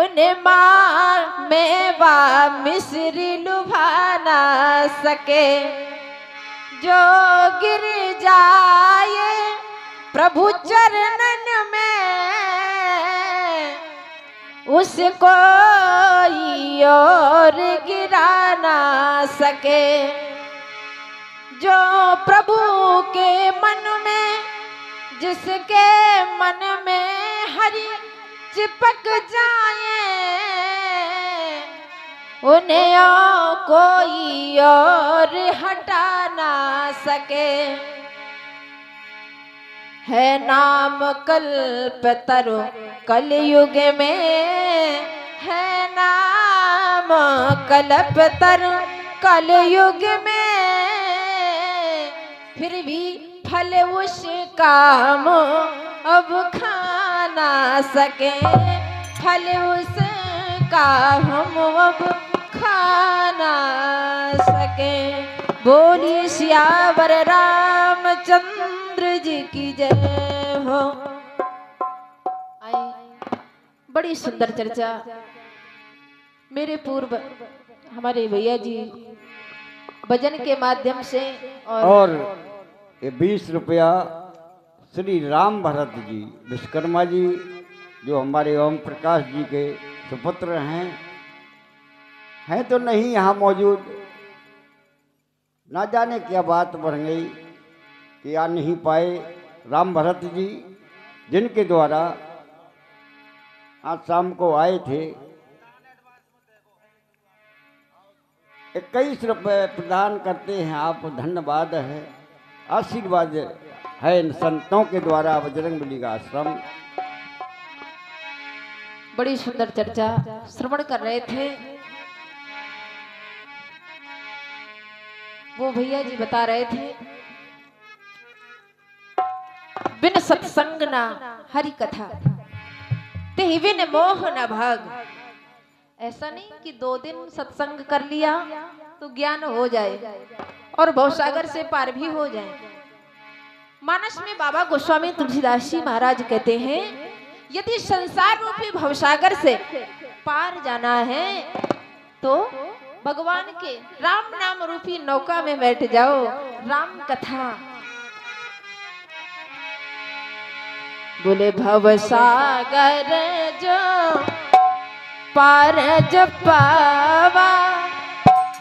उन्हें माँ मेवा मिश्री लुभा ना सके। जो गिर जाए प्रभु चरणन में उसको और गिरा ना सके। जो प्रभु के मन में, जिसके मन में हरि चिपक जाए, उन्हें कोई और हटा ना सके। है नाम कल्पतरु कलयुग में, है नाम कल्पतरु कलयुग में, फिर भी फल उसका हम अब खा ना सके। फल उसका हम अब खा ना सके। बोलिए सियावर रामचंद्र जी की जय हो। बड़ी सुंदर चर्चा मेरे पूर्व हमारे भैया जी भजन के माध्यम से और ये 20 रुपया श्री राम भरत जी विश्वकर्मा जी, जो हमारे ओम प्रकाश जी के सुपुत्र हैं तो नहीं यहाँ मौजूद। ना जाने क्या बात बढ़ गई कि आ नहीं पाए राम भरत जी, जिनके द्वारा आज शाम को आए थे। 21 रुपये प्रदान करते हैं आप, धन्यवाद है, आशीर्वाद है इन संतों के द्वारा बजरंगबली का आश्रम। बड़ी सुंदर चर्चा श्रवण कर रहे थे। वो भैया जी बता रहे थे, बिन सत्संग ना हरि कथा, ते बिन मोह न भाग। ऐसा नहीं कि 2 दिन सत्संग कर लिया तो ज्ञान हो जाए और भवसागर से पार भी हो जाए। मानस में बाबा गोस्वामी तुलसीदास जी महाराज कहते हैं, यदि संसार रूपी भवसागर से पार जाना है तो भगवान के राम नाम रूपी नौका में बैठ जाओ। राम कथा बोले, भवसागर जो पार जब पावा,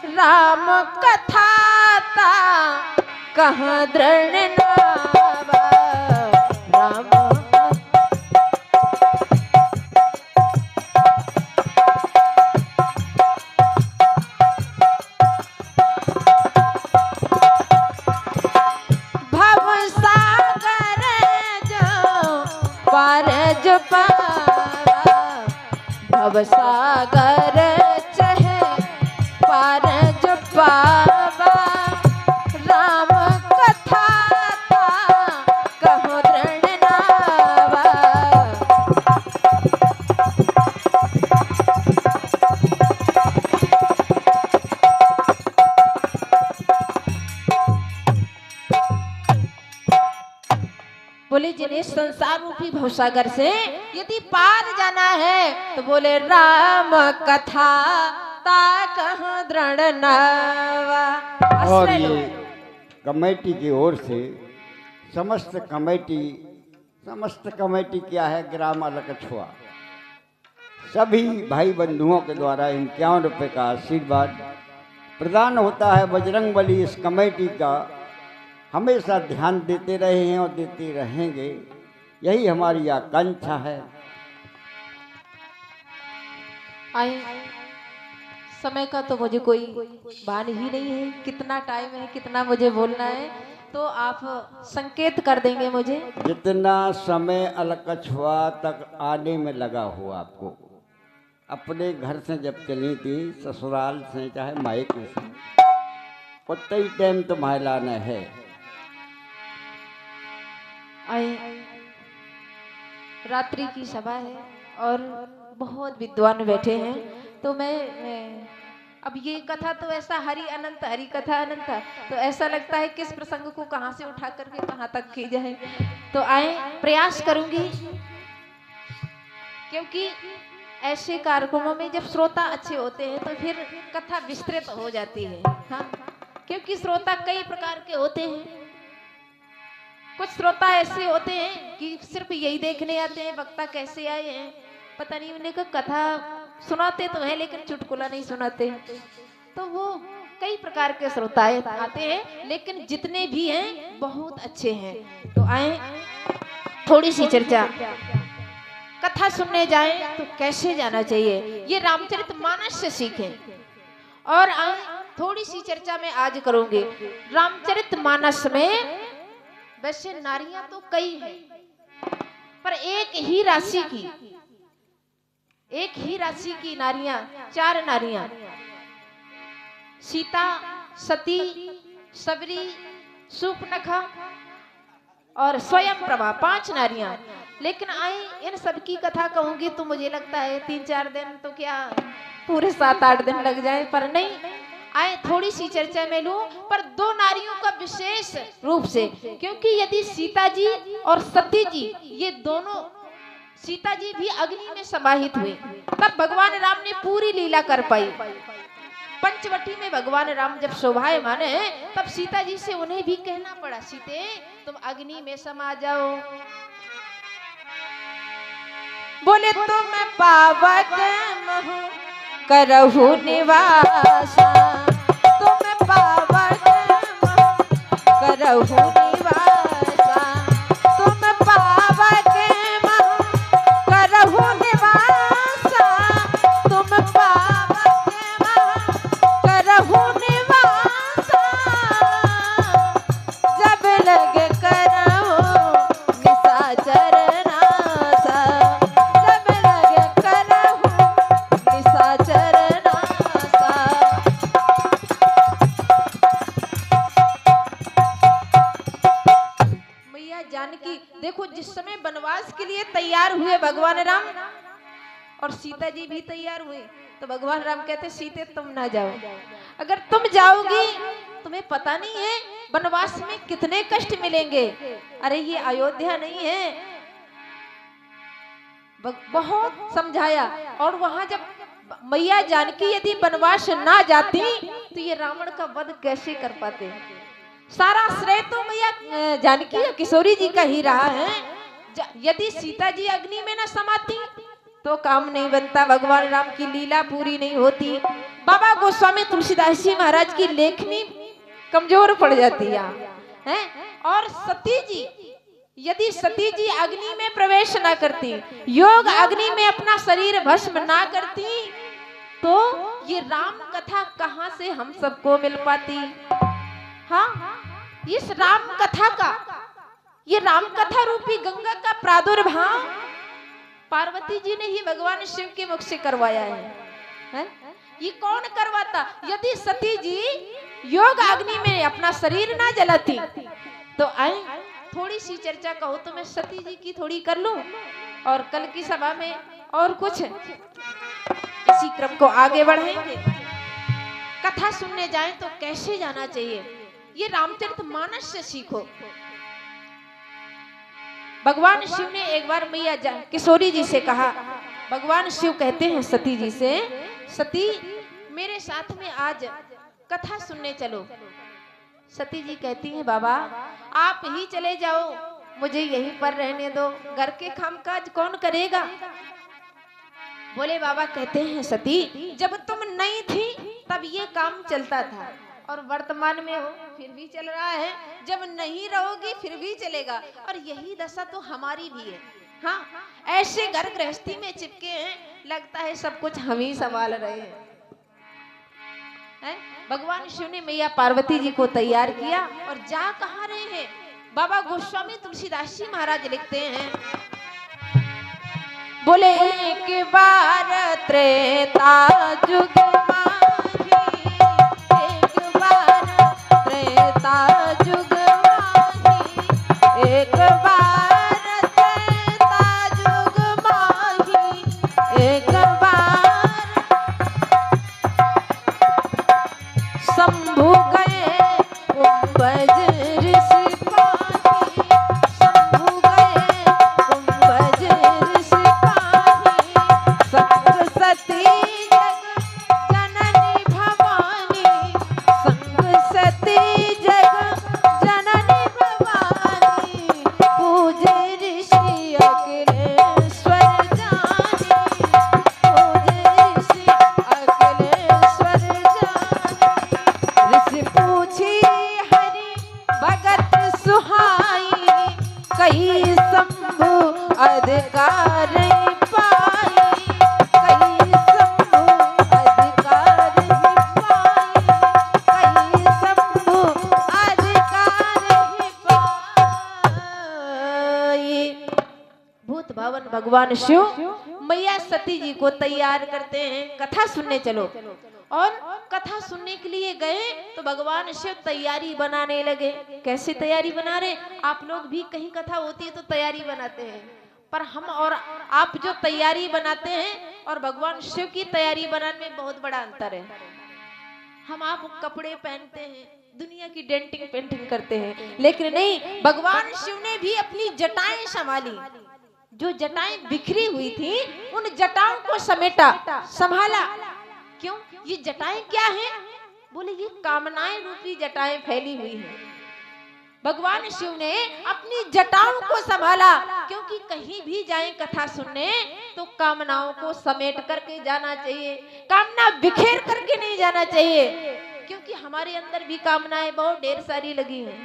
राम कथा ता कहाँ दृढ़ नावा। राम भवसागर जो पार जब पावा, भवसागर चहे पार जब पावा, राम कथा ता कहो दृढ़ नावा। बोले, जिन्हें संसार रूपी भवसागर से यदि पार जाना है तो बोले राम कथा ता कहाँ दृढ़ नावा। और ये कमेटी की ओर से समस्त कमेटी क्या है, ग्राम अलकछुआ, सभी भाई बंधुओं के द्वारा 51 रुपये का आशीर्वाद प्रदान होता है। बजरंगबली इस कमेटी का हमेशा ध्यान देते रहे हैं और देते रहेंगे, यही हमारी आकांक्षा है। आए, समय का तो मुझे कोई भान ही नहीं है, कितना टाइम है, कितना मुझे बोलना है, तो आप संकेत कर देंगे मुझे। जितना समय अलकछुआ तक आने में लगा हो आपको, अपने घर से जब चली थी, ससुराल से चाहे मायके से, उतना ही टाइम तुम्हारे लाना है। आए, रात्रि की सभा है और बहुत विद्वान बैठे हैं, तो मैं अब ये कथा तो ऐसा हरि अनंत, हरि कथा अनंत, तो ऐसा लगता है किस प्रसंग को कहाँ से उठा करके कहाँ तक की जाए। तो आए, प्रयास करूंगी, क्योंकि ऐसे कार्यक्रमों में जब श्रोता अच्छे होते हैं तो फिर कथा विस्तृत हो जाती है। हाँ, क्योंकि श्रोता कई प्रकार के होते हैं। कुछ श्रोता ऐसे होते हैं कि सिर्फ यही देखने आते हैं वक्ता कैसे आए हैं, पता नहीं उन्हें को कथा सुनाते तो है लेकिन चुटकुला नहीं सुनाते। तो वो कई प्रकार के श्रोता आते हैं, लेकिन जितने भी हैं बहुत अच्छे हैं। तो आए थोड़ी सी चर्चा, कथा सुनने जाएं तो कैसे जाना चाहिए, ये रामचरितमानस से सीखें। और थोड़ी सी चर्चा मैं आज करूंगी। रामचरितमानस में वैसे नारियां तो कई हैं, पर एक ही राशि की नारियां, 4 नारियां, सीता, सती, सबरी, शूर्पणखा और स्वयं प्रभा, 5 नारियां। लेकिन आई इन सबकी कथा कहूंगी तो मुझे लगता है 3-4 दिन तो क्या पूरे 7-8 दिन लग जाए, पर नहीं, आए थोड़ी सी चर्चा में लूं, पर 2 नारियों का विशेष रूप से। क्योंकि यदि सीता जी और सती जी, ये दोनों, सीता जी भी अग्नि में समाहित हुए, तब भगवान राम ने पूरी लीला कर पाई। पंचवटी में भगवान राम जब शोभायमान है, तब सीता जी से उन्हें भी कहना पड़ा, सीते तुम अग्नि में समा जाओ। बोले तो मैं पावक महु करहु निवासा, तो मैं पावक महु करहु निवासा, तो मैं पावक महु करहु निवासा, तो मैं पावक महु करहु निवासा, जब लगे करहु निशाचर नासा, जब लगे करहु निशाचर नासा। मैया जानकी देखो, जिस समय वनवास के लिए तैयार हुए भगवान राम और सीता जी भी तैयार हुए, तो भगवान राम कहते सीते तुम ना जाओ, अगर तुम जाओगी तुम्हें पता नहीं है वनवास में कितने कष्ट मिलेंगे। अरे ये अयोध्या नहीं है। बहुत समझाया, और वहां जब मैया जानकी यदि वनवास ना जाती तो ये रावण का वध कैसे कर पाते। सारा श्रेय तो मैया जानकी किशोरी जी का ही रहा है। यदि सीता जी अग्नि में न समाती तो काम नहीं बनता, भगवान राम की लीला पूरी नहीं होती। बाबा गोस्वामी तुलसीदास जी महाराज की लेखनी कमजोर पड़ जाती है। और सती जी, यदि सती जी अग्नि में प्रवेश ना करती, योग अग्नि में अपना शरीर भस्म ना करती, तो ये राम कथा कहां से हम सबको मिल पाती। हाँ, इस राम कथा का, ये राम कथा रूपी गंगा का प्रादुर्भाव पार्वती जी ने ही भगवान शिव के मुख से करवाया है? ये कौन करवाता? यदि सती जी योग अग्नि में अपना शरीर ना जलाती तो आए थोड़ी सी चर्चा कहो तो मैं सती जी की थोड़ी कर लूं, और कल की सभा में और कुछ इसी क्रम को आगे बढ़ाएंगे। कथा सुनने जाएं तो कैसे जाना चाहिए, ये रामचरितमानस से सीखो। भगवान शिव ने एक बार मैया किशोरी जी से कहा, भगवान शिव कहते हैं सती जी से, सती मेरे साथ में आज कथा सुनने चलो। सती जी कहती हैं, बाबा आप ही चले जाओ, मुझे यहीं पर रहने दो, घर के कामकाज कौन करेगा। बोले बाबा कहते हैं सती, जब तुम नहीं थी तब ये काम चलता था, और वर्तमान में हो फिर भी चल रहा है, जब नहीं रहोगी फिर भी चलेगा, और यही दशा तो हमारी भी है। हाँ, ऐसे घर गृहस्थी में चिपके हैं, लगता है सब कुछ हम ही संभाल रहे हैं। भगवान शिव ने मैया पार्वती जी को तैयार किया, और जा कहाँ रहे हैं। बाबा गोस्वामी तुलसीदास जी महाराज लिखते हैं, बोले एक बार त्रेता जुग माही, एक बार त्रेता जुग माही, एक बार त्रेता जुग माही, एक बार शंभु गए कुंभज ऋषि पाही, शंभु गए कुंभज ऋषि पाही, शंभु अधिकार ही पाई, कहीं शंभु अधिकार ही पाई, कहीं शंभु अधिकार ही पाई। भूत भवन भगवान शिव मैया सती जी को तैयार करते हैं, कथा सुनने चलो। और कथा सुनने के लिए गए तो भगवान शिव तैयारी बनाने लगे। कैसे तैयारी बना रहे? आप लोग भी कहीं कथा होती है तो तैयारी बनाते हैं, पर हम और आप जो तैयारी बनाते हैं और भगवान शिव की तैयारी बनाने में बहुत बड़ा अंतर है। हम आप कपड़े पहनते हैं, दुनिया की डेंटिंग पेंटिंग करते हैं, लेकिन नहीं, भगवान शिव ने भी अपनी जटाएं संभाली। जो जटाएं बिखरी हुई थी उन जटाओं को समेटा, संभाला। क्यों? ये जटाएं क्या हैं? बोले ये कामनाएं रूपी जटाएं फैली हुई हैं। भगवान शिव ने अपनी जटाओं को संभाला, क्योंकि कहीं भी जाएं कथा सुनने तो कामनाओं को समेट करके जाना चाहिए, कामना बिखेर करके नहीं जाना चाहिए। क्योंकि हमारे अंदर भी कामनाएं बहुत ढेर सारी लगी हैं।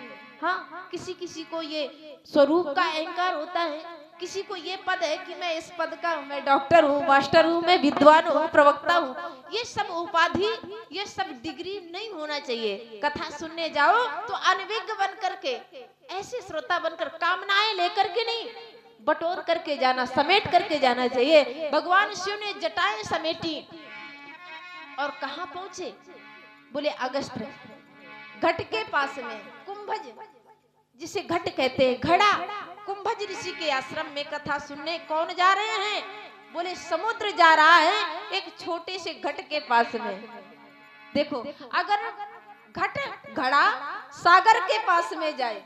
हाँ, किसी किसी को ये स्वरूप का अहंकार होता है, किसी को ये पद है कि मैं इस पद का हूँ, मैं डॉक्टर हूँ, मास्टर हूँ, मैं विद्वान हूँ, प्रवक्ता हूँ। ये सब उपाधि, ये सब डिग्री नहीं होना चाहिए। कथा सुनने जाओ तो अनविज्ञ बन करके, ऐसे श्रोता बनकर, कामनाएं लेकर के नहीं, बटोर करके जाना, समेट करके जाना चाहिए। भगवान शिव ने जटाएं समेटी और कहाँ पहुंचे? बोले अगस्त घट के पास में, कुंभज जिसे घट कहते हैं, घड़ा, कुंभज ऋषि के आश्रम में कथा सुनने कौन जा रहे हैं? बोले समुद्र जा रहा है एक छोटे से घट के पास में। देखो, अगर घट, घड़ा सागर के पास में जाए,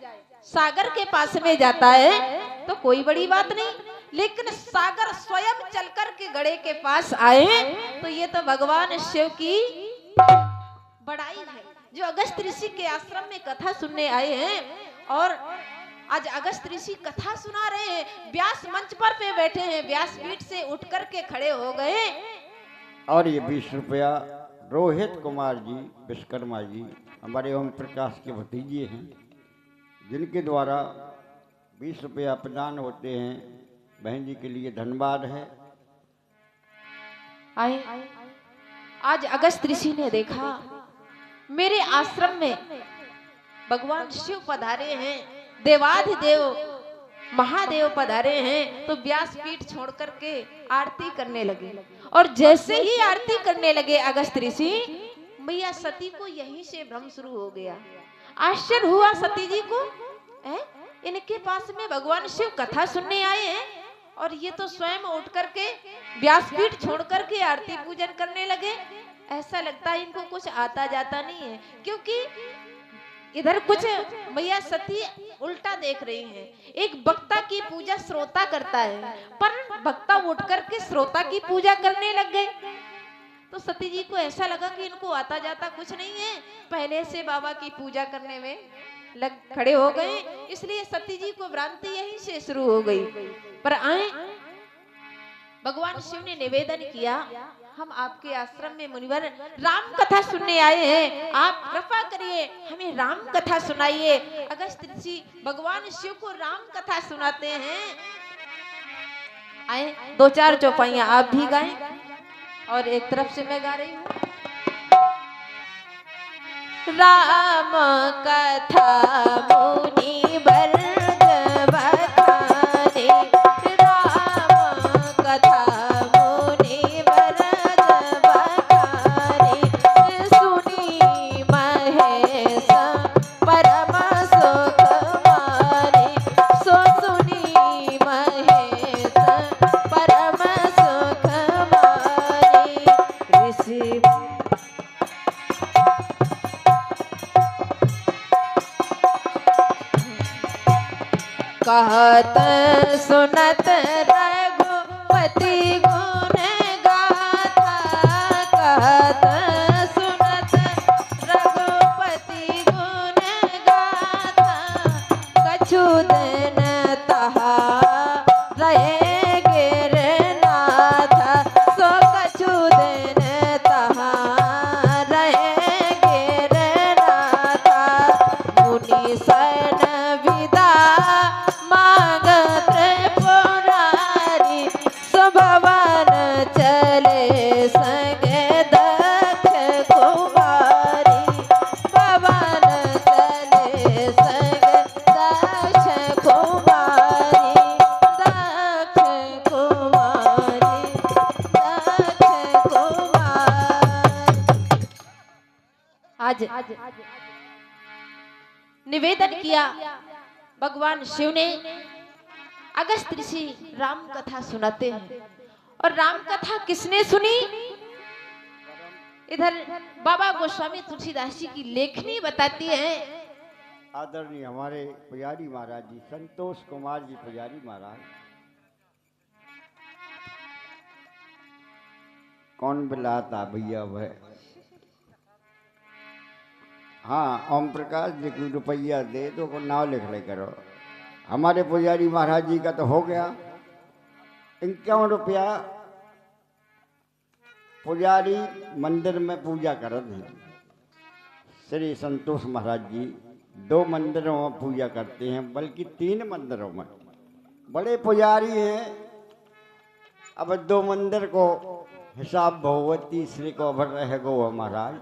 सागर के पास में जाता है तो कोई बड़ी बात नहीं, लेकिन सागर स्वयं चलकर के घड़े के पास आए तो ये तो भगवान शिव की बड़ाई है। जो अगस्त ऋषि के आश्रम में कथा सुनने आए हैं और आज अगस्त ऋषि कथा सुना रहे हैं, व्यास मंच पर पे बैठे हैं, व्यासपीठ से उठ करके खड़े हो गए। और ये 20 रुपया रोहित कुमार जी विश्वकर्मा जी हमारे ओम प्रकाश के भतीजे हैं, जिनके द्वारा 20 रुपया प्रदान होते हैं। बहन जी के लिए धन्यवाद है। आए, आज अगस्त ऋषि ने देखा मेरे आश्रम में भगवान शिव पधारे हैं, देवाधिदेव महादेव पधारे हैं, तो व्यासपीठ छोड़ करके आरती करने लगे। और जैसे ही आरती करने लगे अगस्त ऋषि, मैया सती को यहीं से भ्रम शुरू हो गया। आश्चर्य हुआ सती जी को, इनके पास में भगवान शिव कथा सुनने आए हैं और ये तो स्वयं उठ करके व्यासपीठ छोड़ करके आरती पूजन करने लगे। ऐसा लगता है इनको कुछ आता जाता नहीं है, क्योंकि इधर कुछ मैया सती उल्टा देख रही हैं। एक वक्ता की पूजा श्रोता करता है, पर वक्ता उठ करके श्रोता की पूजा करने लग गए। तो सती जी को ऐसा लगा कि इनको आता जाता कुछ नहीं है, पहले से बाबा की पूजा करने में खड़े हो गए, इसलिए सती जी को भ्रांति यहीं से शुरू हो गई। पर आए, भगवान शिव ने निवेदन किया, हम आपके आश्रम में मुनिवर राम कथा सुनने आए हैं, आप कृपा करिए हमें राम कथा सुनाइए। अगस्त ऋषि भगवान शिव को राम कथा सुनाते हैं। आए, 2-4 चौपाइयां आप भी गाएं और एक तरफ से मैं गा रही हूँ। राम कथा मुनिवर कहत सुनत रघुपति गुण गाथा, कहत सुनत रघुपति गुण गाथा, कछु दिन तहा रहे गिरनाथा, सो कछु दिन तहा रहे गिरनाथा, मुनि सन विदा मांग त्रिपुरारी, आज निवेदन किया भगवान शिव ने। अगस्त ऋषि राम कथा सुनाते हैं। और राम कथा किसने सुनी? इधर बाबा गोस्वामी तुलसीदास जी की लेखनी बताती है। आदरणीय हमारे पुजारी महाराज जी, संतोष कुमार जी पुजारी महाराज, कौन बुलाता भैया वह? हाँ, ओम प्रकाश जी को रुपया दे दो, को नाव लिख ले करो। हमारे पुजारी महाराज जी का तो हो गया 51 रुपया। पुजारी मंदिर में पूजा करते हैं। श्री संतोष महाराज जी 2 मंदिरों में पूजा करते हैं, बल्कि 3 मंदिरों में। बड़े पुजारी हैं। अब 2 मंदिर को हिसाब भगवती तीसरे को भर रहे गो महाराज।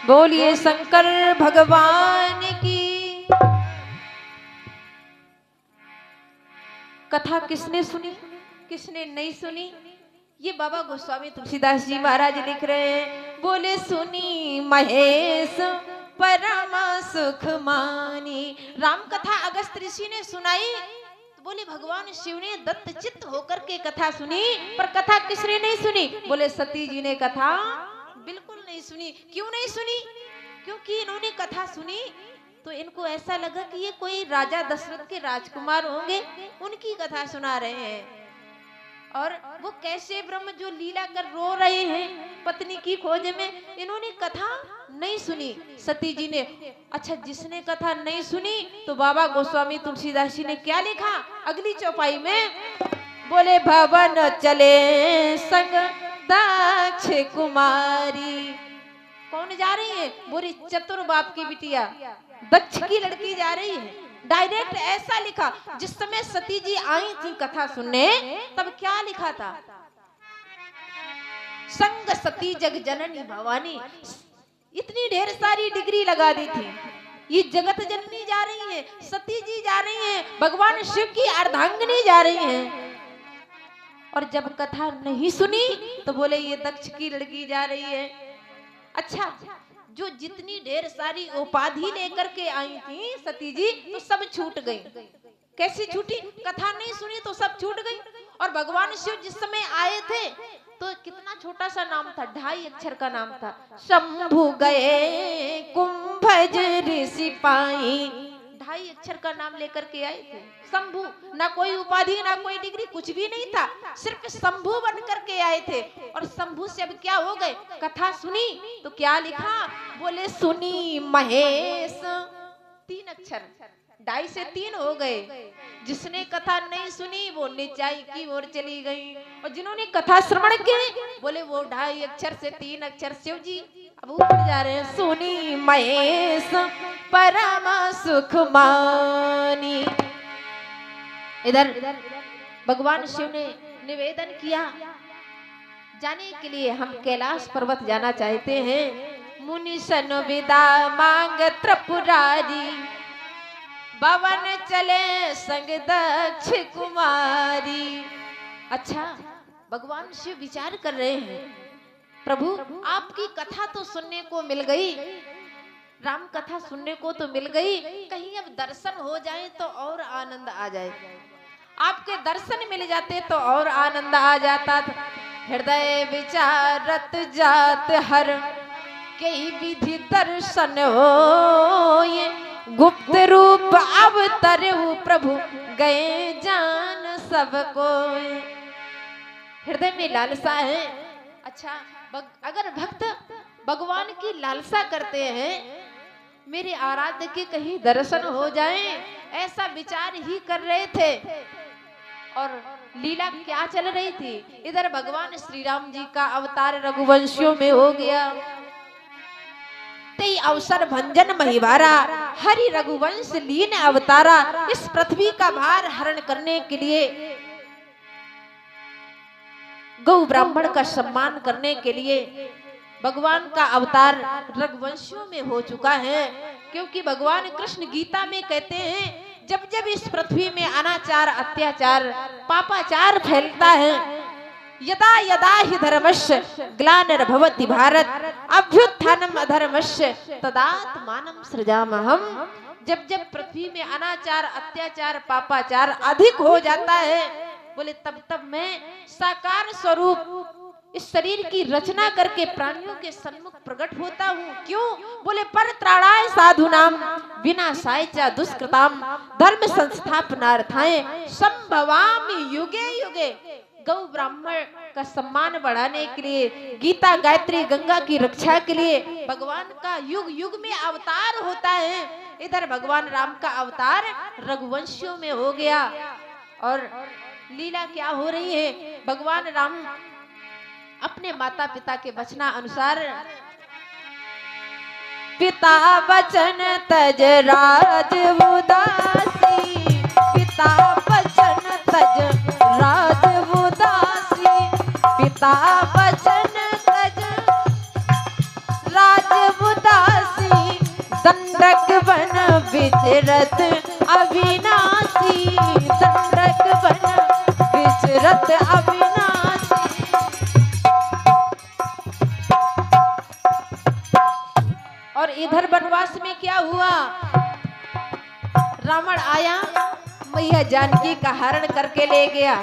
बोलिए शंकर भगवान की। कथा किसने सुनी, किसने नहीं सुनी, ये बाबा गोस्वामी तुलसीदास जी महाराज लिख रहे हैं। बोले सुनी महेश परम सुख मानी। राम कथा अगस्त ऋषि ने सुनाई तो बोले भगवान शिव ने दत्त चित्त होकर के कथा सुनी। पर कथा किसने नहीं सुनी? बोले सती जी ने कथा बिल्कुल नहीं सुनी। क्यों नहीं सुनी? क्योंकि इन्होंने कथा सुनी तो इनको ऐसा लगा कि ये कोई राजा दशरथ के राजकुमार होंगे, उनकी कथा सुना रहे हैं। और वो कैसे ब्रह्म जो लीला कर रो रहे हैं पत्नी की खोज में, इन्होंने कथा नहीं सुनी। सती जी ने। अच्छा, जिसने कथा नहीं सुनी तो बाबा गोस्वामी तुलसीदास जी ने क्या लिखा अगली चौपाई में? बोले भवन चले संग दक्ष कुमारी। कौन जा रही है? बोली चतुर बाप की बिटिया दक्ष की लड़की जा रही है। डायरेक्ट ऐसा लिखा। जिस समय सती जी आई थी कथा सुनने तब क्या लिखा था? संग सती जग जननी भवानी। इतनी ढेर सारी डिग्री लगा दी थी। ये जगत जननी जा रही है, सती जी जा रही है, भगवान शिव की अर्धांगिनी जा रही है। और जब कथा नहीं सुनी तो बोले ये दक्ष की लड़की जा रही है। अच्छा, जो जितनी ढेर सारी उपाधि लेकर के आई थी सती जी तो सब छूट गई। कैसी छूटी? कथा नहीं सुनी तो सब छूट गई। और भगवान शिव जिस समय आए थे तो कितना छोटा सा नाम था, 2.5 अक्षर का नाम था। शंभु गए कुंभज ऋषि पाई। 2.5 अक्षर का नाम लेकर के आए थे। शंभु, ना कोई उपाधि ना कोई डिग्री, कुछ भी नहीं था, सिर्फ शंभु बन करके आए थे। और शंभु से अब क्या हो गए? कथा सुनी तो क्या लिखा? बोले सुनी महेश। 3 अक्षर, 2.5 से 3 हो गए। जिसने कथा नहीं सुनी वो नीचाई की ओर चली गई, और जिन्होंने कथा श्रवण की बोले वो 2.5 अक्षर से 3 अक्षर। शिव जी अब ऊपर जा रहे हैं। सुनी महेश परम सुख मानी। इधर भगवान शिव ने निवेदन किया। जाने के लिए हम कैलाश पर्वत जाना चाहते हैं। मुनि सन विदा मांग त्रिपुरारी, भवन चले संग दक्ष कुमारी। अच्छा, भगवान शिव विचार कर रहे हैं, प्रभु आपकी कथा तो सुनने को मिल गई, राम कथा सुनने को तो मिल गई, कहीं अब दर्शन हो जाए तो और आनंद आ जाए। आपके दर्शन मिल जाते तो और आनंद आ जाता था। हृदय विचारत जात हर कई विधि दर्शन हो, ये गुप्त रूप अवतरे प्रभु गए जान सबको। हृदय में लालसा है। अच्छा, अगर भक्त भगवान की लालसा करते हैं मेरे आराध्य के कहीं दर्शन हो जाए, ऐसा विचार ही कर रहे थे। और लीला क्या चल रही थी? इधर भगवान श्री राम जी का अवतार रघुवंशियों में हो गया। ते अवसर भंजन महिवारा, हरि रघुवंश लीन अवतारा। इस पृथ्वी का भार हरण करने के लिए, गौ ब्राह्मण का सम्मान करने के लिए भगवान का अवतार रघुवंशियों में हो चुका है। क्योंकि भगवान कृष्ण गीता में कहते हैं जब जब इस पृथ्वी में अनाचार, अत्याचार, पापाचार फैलता है, यदा यदा हि धर्मस्य ग्लानिर्भवति भारत अभ्युत्थानम् अधर्मस्य तदात्मानं सृजामहम्। जब जब पृथ्वी में अनाचार, अत्याचार, पापाचार अधिक हो जाता है, बोले तब तब मैं साकार स्वरूप इस शरीर की रचना करके प्राणियों के सन्मुख प्रकट होता हूँ। क्यों? बोले परित्राणाय साधुनाम विनाशाय च दुष्कृताम धर्म संस्थापनार्थाय संभवामि युगे युगे। गौ ब्राह्मण का सम्मान बढ़ाने के लिए, गीता गायत्री गंगा की रक्षा के लिए भगवान का युग युग में अवतार होता है। इधर भगवान राम का अवतार रघुवंशियों में हो गया। और लीला क्या हो रही है? भगवान राम अपने माता पिता के वचना अनुसार, पिता वचन तज राज उदासी, पिता वचन तज राज उदासी, पिता वचन तज राज उदासी, दंडक वन विचरत अविनाशी, दंडक वन विचरत अविनाशी। और इधर वनवास में क्या हुआ? रावण आया, मैया जानकी का हरण करके ले गया,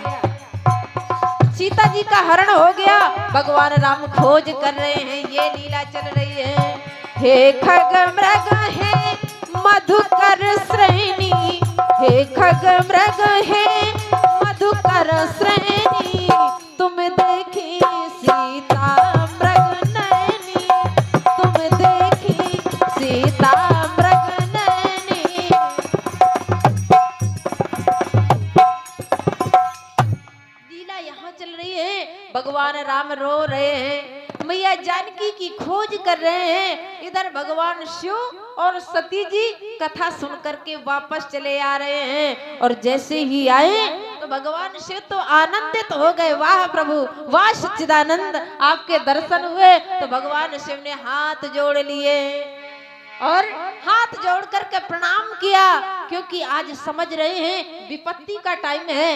सीता जी का हरण हो गया। भगवान राम खोज कर रहे हैं, ये लीला चल रही है। हे खग मृग हे मधुकर श्रेणी, हे खग मृग हे मधुकर श्रेणी, तुम देखी सीता मृग नैनी, तुम देखी सीता मृग नैनी। लीला यहाँ चल रही है, भगवान राम रो रहे हैं, मैया जानकी की खोज कर रहे हैं। इधर भगवान शिव और सती जी कथा सुन करके वापस चले आ रहे हैं। और जैसे ही आए तो भगवान शिव तो आनंदित हो गए, वाह प्रभु, वाह सच्चिदानंद, आपके दर्शन हुए। तो भगवान शिव ने हाथ जोड़ लिए और हाथ जोड़ करके प्रणाम किया, क्योंकि आज समझ रहे हैं विपत्ति का टाइम है,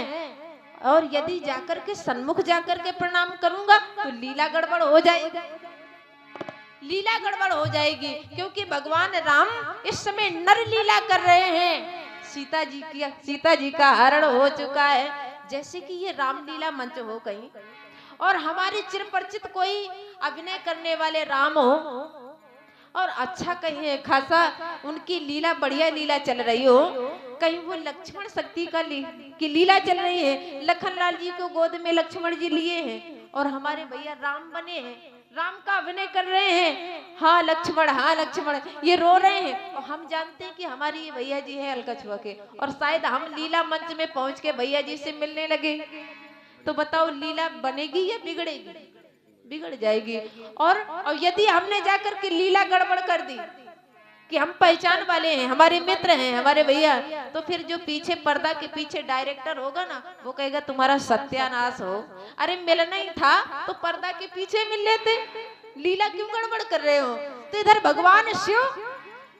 और यदि जाकर के सन्मुख जाकर के प्रणाम करूंगा तो लीला गड़बड़ हो जाएगी, लीला गड़बड़ हो जाएगी। क्योंकि भगवान राम इस समय नर लीला कर रहे हैं, सीता जी का हरण हो चुका है। जैसे कि ये रामलीला मंच हो कहीं, और हमारे चिरपरिचित कोई अभिनय करने वाले राम हो, और अच्छा कहीं खासा उनकी लीला, बढ़िया लीला चल रही हो, कहीं वो लक्ष्मण शक्ति का की लीला चल रही है, लखनलाल जी को गोद में लक्ष्मण जी लिए हैं और हमारे भैया राम बने हैं, राम का अभिनय कर रहे हैं, हाँ लक्ष्मण, हाँ लक्ष्मण, ये रो रहे हैं। और हम जानते हैं कि हमारी ये भैया जी है अलकछुआ के, और शायद हम लीला मंच में पहुंच के भैया जी से मिलने लगे, तो बताओ लीला बनेगी या बिगड़ेगी? बिगड़ जाएगी। और यदि हमने जाकर के लीला गड़बड़ कर दी कि हम पहचान वाले हैं, हमारे मित्र हैं, हमारे भैया, तो फिर जो पीछे पर्दा के पीछे डायरेक्टर होगा ना, वो कहेगा तुम्हारा सत्यानाश हो। अरे मिलना ही था तो पर्दा के पीछे मिल लेते, लीला क्यों गड़बड़ कर रहे हो? तो इधर भगवान शिव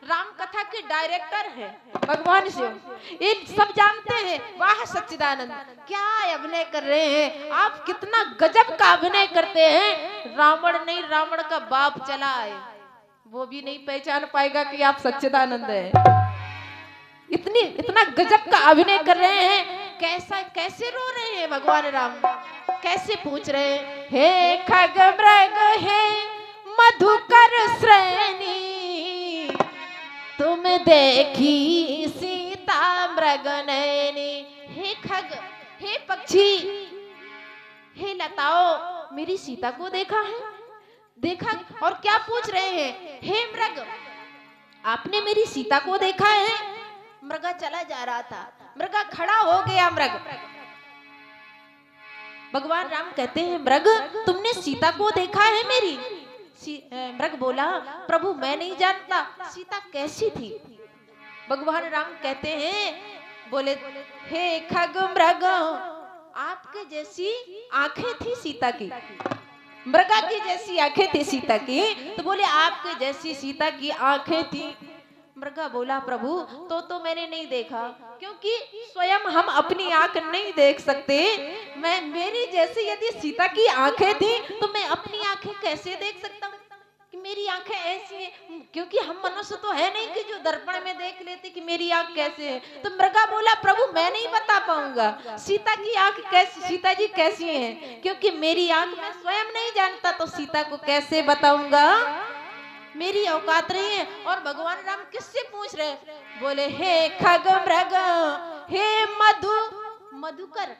राम कथा के डायरेक्टर है, भगवान शिव, ये सब जानते हैं, वाह सच्चिदानंद, क्या अभिनय कर रहे हैं आप, कितना गजब का अभिनय करते हैं। रावण नहीं, रावण का बाप चला आए, वो भी नहीं पहचान पाएगा कि आप सच्चिदानंद हैं। इतना गजब का अभिनय कर रहे हैं। कैसे रो रहे हैं भगवान राम, कैसे पूछ रहे हैं, हे खग मृग हे मधुकर श्रेणी, तुम देखी सीता मृग नैनी। हे खग, हे पक्षी, हे लताओ, मेरी सीता को देखा है? देखा? और क्या पूछ रहे हैं, हे मृग, आपने मेरी सीता को देखा है? मृगा चला जा रहा था, मृगा खड़ा हो गया। मृग, भगवान राम कहते हैं, मृग तुमने सीता को देखा है मेरी? मृग बोला, प्रभु मैं नहीं जानता सीता कैसी थी। भगवान राम कहते हैं, बोले हे खग मृग, आपके जैसी आंखें थी सीता की, मृगा की जैसी आंखें थी सीता की। तो बोले आपके जैसी सीता की आंखें थी। मृगा बोला प्रभु तो मैंने नहीं देखा, क्योंकि स्वयं हम अपनी आंख नहीं देख सकते। मैं मेरी जैसे यदि सीता की आंखें थी तो मैं अपनी आंखें कैसे देख सकता हूँ कि मेरी आंखें ऐसी हैं, क्योंकि हम मनुष्य तो है नहीं कि जो दर्पण में देख लेते कि मेरी आंख कैसे है। तो मृगा बोला प्रभु मैं नहीं बता पाऊंगा सीता की आंख कैसी, सीता जी कैसी हैं, क्योंकि मेरी आंख मैं स्वयं नहीं जानता तो सीता को कैसे बताऊंगा, मेरी औकात नहीं है। और भगवान राम किससे पूछ रहे, बोले हे खग मृग हे मधुकर,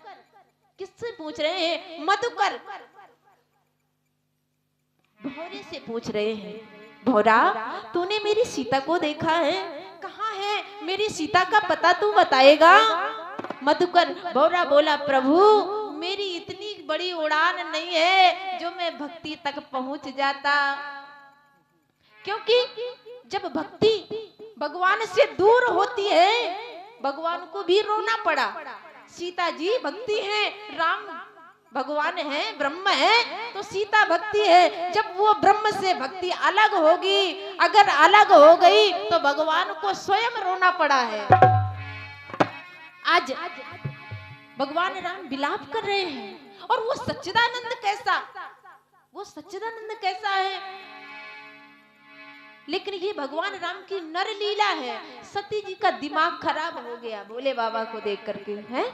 किससे पूछ रहे हैं, मधुकर, भौरे से पूछ रहे हैं। भौरा तूने मेरी सीता को देखा है, कहाँ है मेरी सीता का पता तू बताएगा। मधुकर भौरा बोला प्रभु मेरी इतनी बड़ी उड़ान नहीं है जो मैं भक्ति तक पहुंच जाता, क्योंकि जब भक्ति भगवान से दूर होती है भगवान को भी रोना पड़ा। सीता जी भक्ति है, राम भगवान है, ब्रह्म है, तो सीता भक्ति है। जब वो ब्रह्म से भक्ति अलग होगी, अगर अलग हो गई तो भगवान को स्वयं रोना पड़ा है। आज भगवान राम विलाप कर रहे हैं और वो सच्चिदानंद कैसा, वो सच्चिदानंद कैसा है। लेकिन ये भगवान राम की नर लीला है। सती जी का दिमाग खराब हो गया भोले बाबा को देख करके। हैं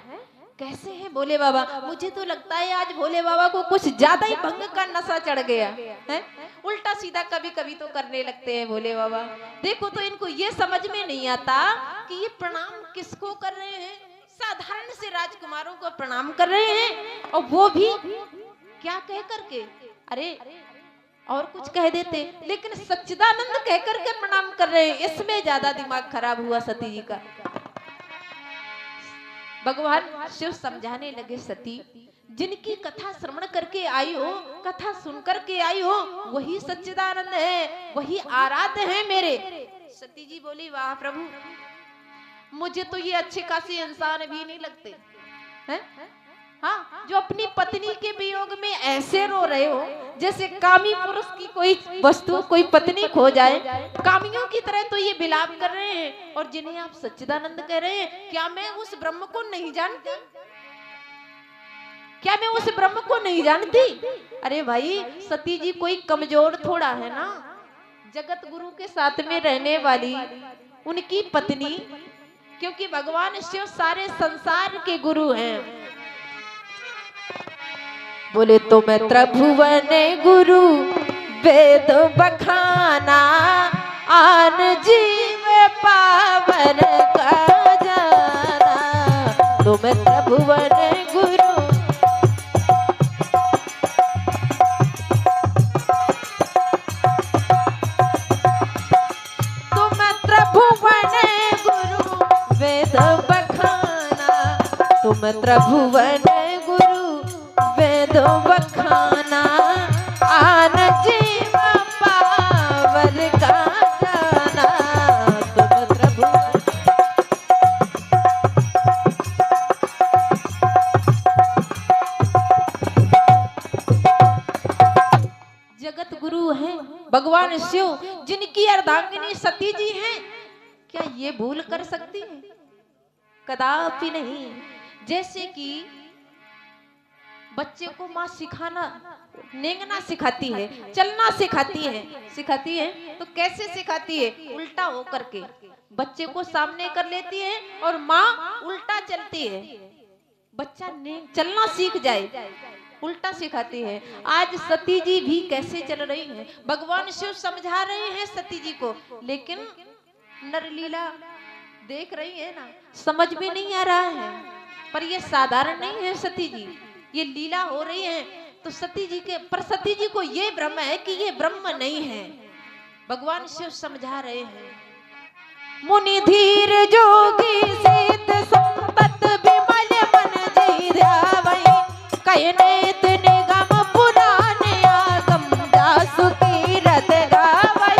कैसे हैं भोले बाबा, मुझे तो लगता है आज भोले बाबा को कुछ ज्यादा ही भंग का नशा चढ़ गया है। उल्टा सीधा कभी कभी तो करने लगते हैं भोले बाबा। देखो तो इनको ये समझ में नहीं आता कि ये प्रणाम किसको कर रहे हैं, साधारण से राजकुमारों को प्रणाम कर रहे हैं, और वो भी क्या कह करके, अरे और कुछ कह देते, लेकिन सच्चिदानंद कह करके प्रणाम कर रहे हैं। इसमें ज्यादा दिमाग खराब हुआ सती जी का। भगवान शिव समझाने लगे, सती जिनकी कथा श्रवण करके आई हो, कथा सुन करके आई हो, वही सच्चिदानंद है, वही आराध्य है मेरे। सती जी बोली वाह प्रभु, मुझे तो ये अच्छे खासे इंसान भी नहीं लगते हैं। हाँ, जो अपनी पत्नी के वियोग में ऐसे रो रहे हो जैसे कामी पुरुष की कोई वस्तु, कोई पत्नी खो जाए, कामियों की तरह तो ये विलाप कर रहे हैं। और जिन्हें आप सच्चिदानंद कह रहे हैं, क्या मैं उस ब्रह्म को नहीं जानती, क्या मैं उस ब्रह्म को नहीं जानती। अरे भाई सती जी कोई कमजोर थोड़ा है ना, जगत गुरु के साथ में रहने वाली उनकी पत्नी, क्योंकि भगवान शिव सारे संसार के गुरु हैं। बोले तो मैं त्रिभुवन गुरु वेद बखाना, आन जीव पावन का जाना। तो मैं त्रिभुवन गुरु, तो मैं त्रिभुवन गुरु वेद बखाना, तो मैं त्रिभुवन वेद बखाना, आन जीव पावन का जाना। तुम प्रभु जगत गुरु हैं भगवान शिव, जिनकी अर्धांगिनी सती जी हैं, क्या ये भूल कर सकती है? कदापि नहीं। जैसे कि बच्चे को माँ सिखाना, नेंगना सिखाती है, चलना सिखाती है तो कैसे सिखाती है? उल्टा हो करके बच्चे को सामने कर लेती है और माँ उल्टा चलती है, बच्चा चलना सीख जाए, उल्टा सिखाती है। आज सती जी भी कैसे चल रही हैं, भगवान शिव समझा रहे हैं सती जी को, लेकिन नरलीला देख रही है ना, समझ में नहीं आ रहा है। पर ये साधारण नहीं है सती जी, ये लीला हो रही है। तो सती जी के पर सती जी को ये भ्रम है कि ये ब्रह्म नहीं है। भगवान शिव समझा रहे हैं, मुनि धीर जोगी सीत संपत विमल मन जी ध्यावै, कय नेत निगम पुराण आगम दासु कीरत गावै।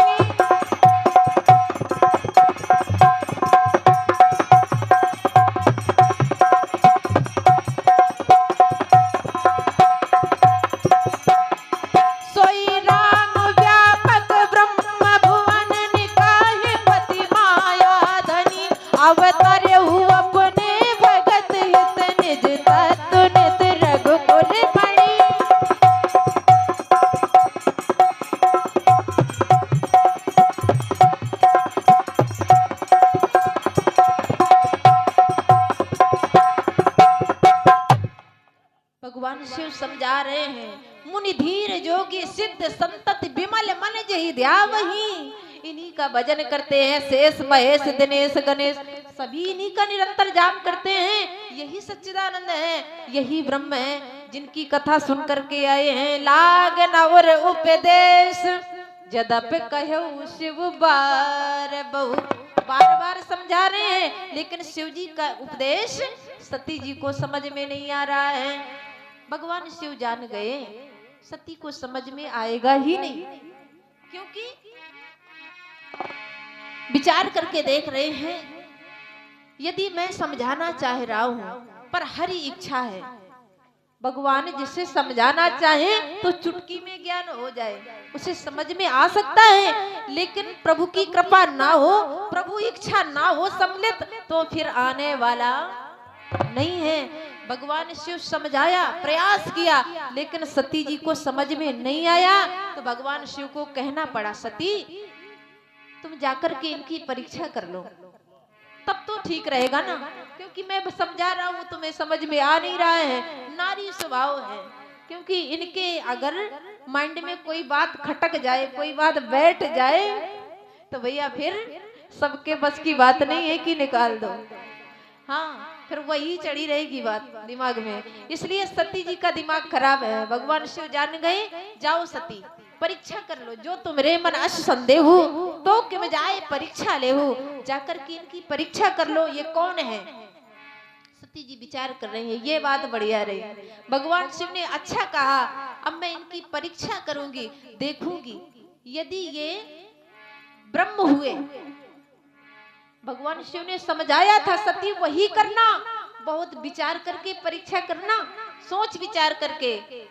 सोई राम व्यापक ब्रह्म भुवन निकाय पति मान, अवतारे हूँ अपने भगत हित निज तत्व नित रघुकुल मणि। भगवान शिव समझा रहे हैं, मुनि धीर जोगी सिद्ध संतत विमल मन जहि ध्यावहि। इन्हीं का भजन करते हैं शेष महेश दिनेश गणेश, सभी इन्हीं का निरंतर जाप करते हैं। यही सच्चिदानंद है, यही ब्रह्म है, जिनकी कथा सुन करके आए हैं। लाग नवर उपदेश जदप कहु शिव बार बहु। बार बार समझा रहे हैं, लेकिन शिव जी का उपदेश सती जी को समझ में नहीं आ रहा है। भगवान शिव जान गए सती को समझ में आएगा ही नहीं, क्योंकि विचार करके देख रहे हैं, यदि मैं समझाना चाह रहा हूं पर हरी इच्छा है, भगवान जिसे समझाना चाहे तो चुटकी में ज्ञान हो जाए, उसे समझ में आ सकता है। लेकिन प्रभु की कृपा ना हो, प्रभु इच्छा ना हो सम्मिलित, तो फिर आने वाला नहीं है। भगवान शिव समझाया, प्रयास किया, लेकिन सती जी को समझ में नहीं आया। तो भगवान शिव को कहना पड़ा, सती तुम जाकर के इनकी परीक्षा कर लो, तब तो ठीक रहेगा ना, क्योंकि मैं समझा रहा हूं तुम्हें समझ में आ नहीं रहा है। नारी स्वभाव है, क्योंकि इनके अगर माइंड में कोई बात खटक जाए, कोई बात बैठ जाए, तो भैया फिर सबके बस की बात नहीं है कि निकाल दो। हाँ, फिर वही चढ़ी रहेगी बात दिमाग में। इसलिए सती जी का दिमाग खराब है। भगवान शिव जान गए, जाओ सती परीक्षा कर लो, जो तुम्हारे मन अश संदेह हो तो कि मैं जाए परीक्षा ले हो, जाकर के इनकी परीक्षा कर लो, ये कौन है। सती जी विचार कर रही है, ये बात बढ़िया रही। भगवान शिव ने अच्छा कहा, अब मैं इनकी परीक्षा करूंगी, देखूंगी यदि ये ब्रह्म हुए। भगवान शिव ने समझाया था सती वही करना, बहुत विचार करके परीक्षा करना, सोच विचार करके।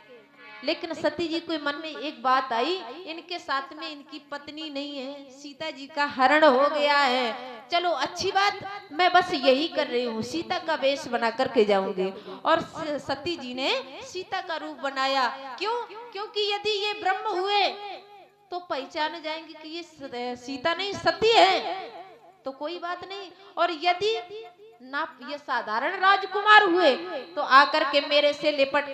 लेकिन सती जी के मन में एक बात आई, इनके साथ में इनकी पत्नी नहीं है, सीता जी का हरण हो गया है। चलो अच्छी बात, मैं बस यही कर रही हूँ, सीता का वेश बना करके जाऊंगी। और सती जी ने सीता का रूप बनाया। क्यों? क्योंकि यदि ये ब्रह्म हुए तो पहचान जाएंगे कि ये सीता नहीं सती है, तो कोई बात नहीं। और यदि ना ये साधारण राजकुमार हुए तो आकर के मेरे से लिपट